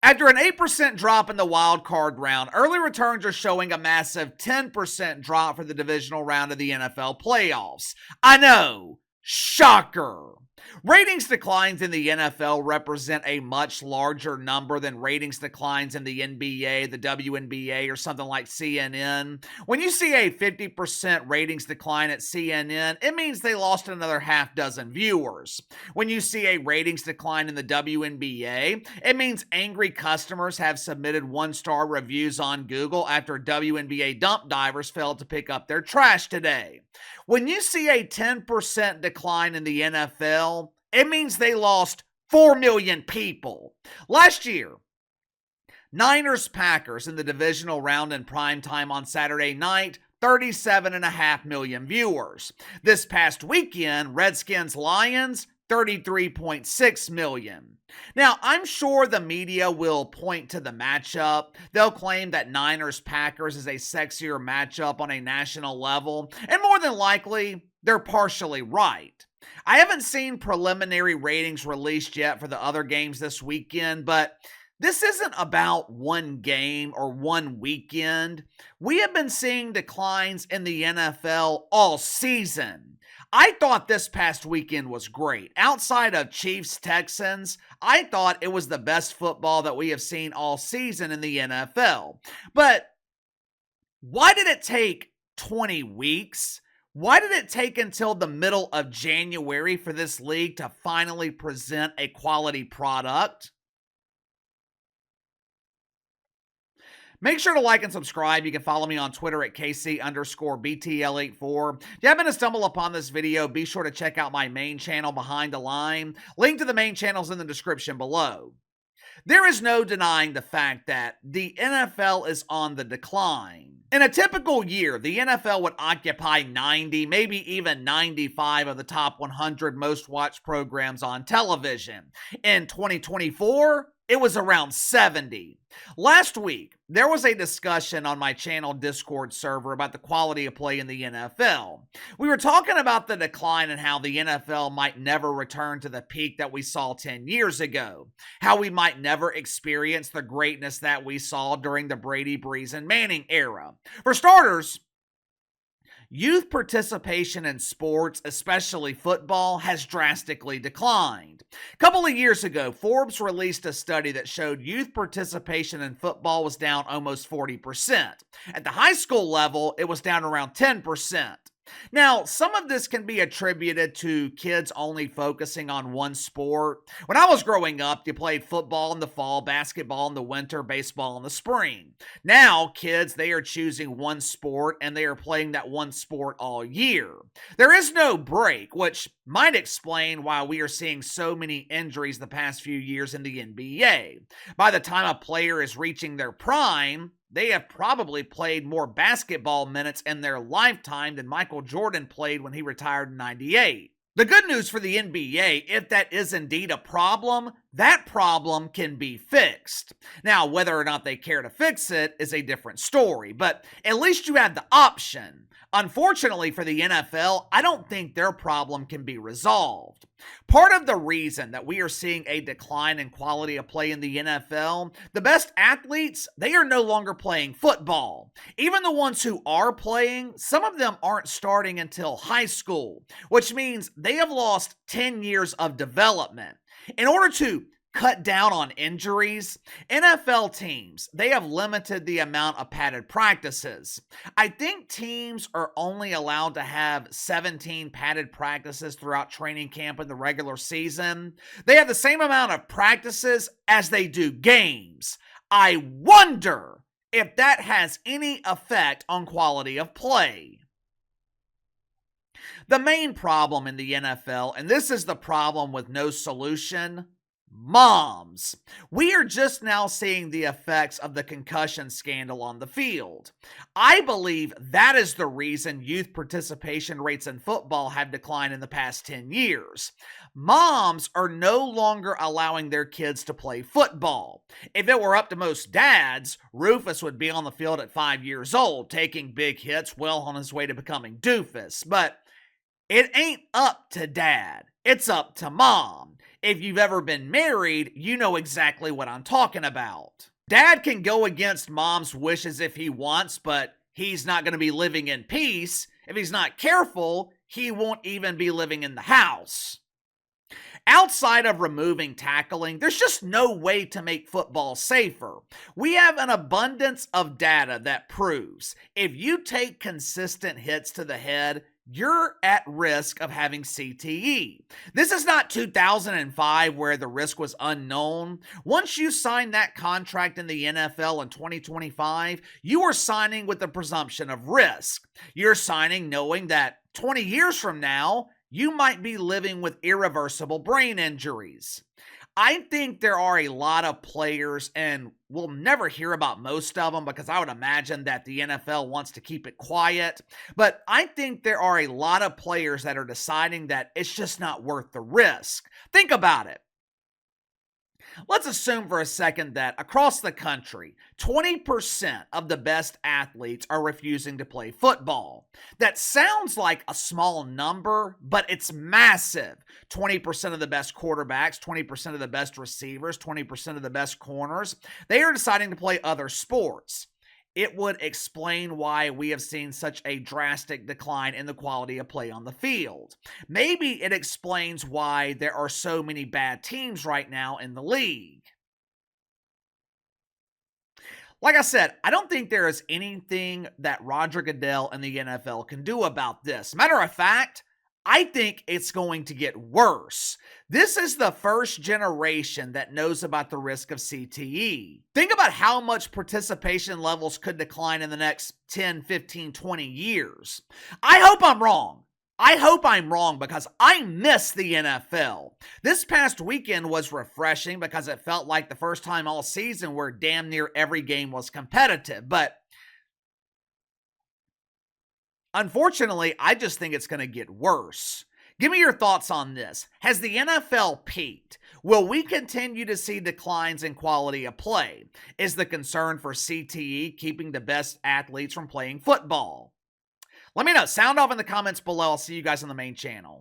After an 8% drop in the wild card round, early returns are showing a massive 10% drop for the divisional round of the NFL playoffs. I know, shocker. Ratings declines in the NFL represent a much larger number than ratings declines in the NBA, the WNBA, or something like CNN. When you see a 50% ratings decline at CNN, it means they lost another half dozen viewers. When you see a ratings decline in the WNBA, it means angry customers have submitted one-star reviews on Google after WNBA dump divers failed to pick up their trash today. When you see a 10% decline in the NFL, it means they lost 4 million people. Last year, Niners-Packers in the divisional round in primetime on Saturday night, 37.5 million viewers. This past weekend, Redskins-Lions, 33.6 million. Now, I'm sure the media will point to the matchup. They'll claim that Niners-Packers is a sexier matchup on a national level, and more than likely, they're partially right. I haven't seen preliminary ratings released yet for the other games this weekend, but this isn't about one game or one weekend. We have been seeing declines in the NFL all season. I thought this past weekend was great. Outside of Chiefs-Texans, I thought it was the best football that we have seen all season in the NFL. But why did it take 20 weeks? Why did it take until the middle of January for this league to finally present a quality product? Make sure to like and subscribe. You can follow me on Twitter at KC_BTL84. If you happen to stumble upon this video, be sure to check out my main channel, Behind the Line. Link to the main channel is in the description below. There is no denying the fact that the NFL is on the decline. In a typical year, the NFL would occupy 90, maybe even 95 of the top 100 most watched programs on television. In 2024, it was around 70. Last week, there was a discussion on my channel Discord server about the quality of play in the NFL. We were talking about the decline and how the NFL might never return to the peak that we saw 10 years ago. How we might never experience the greatness that we saw during the Brady, Brees, and Manning era. For starters, youth participation in sports, especially football, has drastically declined. A couple of years ago, Forbes released a study that showed youth participation in football was down almost 40%. At the high school level, it was down around 10%. Now, some of this can be attributed to kids only focusing on one sport. When I was growing up, you played football in the fall, basketball in the winter, baseball in the spring. Now, kids, they are choosing one sport and they are playing that one sport all year. There is no break, which might explain why we are seeing so many injuries the past few years in the NBA. By the time a player is reaching their prime, they have probably played more basketball minutes in their lifetime than Michael Jordan played when he retired in '98. The good news for the NBA, if that is indeed a problem, that problem can be fixed. Now, whether or not they care to fix it is a different story, but at least you have the option. Unfortunately for the NFL, I don't think their problem can be resolved. Part of the reason that we are seeing a decline in quality of play in the NFL, the best athletes, they are no longer playing football. Even the ones who are playing, some of them aren't starting until high school, which means they have lost 10 years of development. In order to cut down on injuries, NFL teams, they have limited the amount of padded practices. I think teams are only allowed to have 17 padded practices throughout training camp in the regular season. They have the same amount of practices as they do games. I wonder if that has any effect on quality of play. The main problem in the NFL, and this is the problem with no solution, moms. We are just now seeing the effects of the concussion scandal on the field. I believe that is the reason youth participation rates in football have declined in the past 10 years. Moms are no longer allowing their kids to play football. If it were up to most dads, Rufus would be on the field at 5 years old, taking big hits well on his way to becoming doofus. But it ain't up to dad. It's up to mom. If you've ever been married, you know exactly what I'm talking about. Dad can go against mom's wishes if he wants, but he's not going to be living in peace. If he's not careful, he won't even be living in the house. Outside of removing tackling, there's just no way to make football safer. We have an abundance of data that proves if you take consistent hits to the head, you're at risk of having CTE. This is not 2005 where the risk was unknown. Once you sign that contract in the NFL in 2025, you are signing with the presumption of risk. You're signing knowing that 20 years from now, you might be living with irreversible brain injuries. I think there are a lot of players, and we'll never hear about most of them because I would imagine that the NFL wants to keep it quiet. But I think there are a lot of players that are deciding that it's just not worth the risk. Think about it. Let's assume for a second that across the country, 20% of the best athletes are refusing to play football. That sounds like a small number, but it's massive. 20% of the best quarterbacks, 20% of the best receivers, 20% of the best corners, they are deciding to play other sports. It would explain why we have seen such a drastic decline in the quality of play on the field. Maybe it explains why there are so many bad teams right now in the league. Like I said, I don't think there is anything that Roger Goodell and the NFL can do about this. Matter of fact, I think it's going to get worse. This is the first generation that knows about the risk of CTE. Think about how much participation levels could decline in the next 10, 15, 20 years. I hope I'm wrong. I hope I'm wrong because I miss the NFL. This past weekend was refreshing because it felt like the first time all season where damn near every game was competitive. But unfortunately, I just think it's going to get worse. Give me your thoughts on this. Has the NFL peaked? Will we continue to see declines in quality of play? Is the concern for CTE keeping the best athletes from playing football? Let me know. Sound off in the comments below. I'll see you guys on the main channel.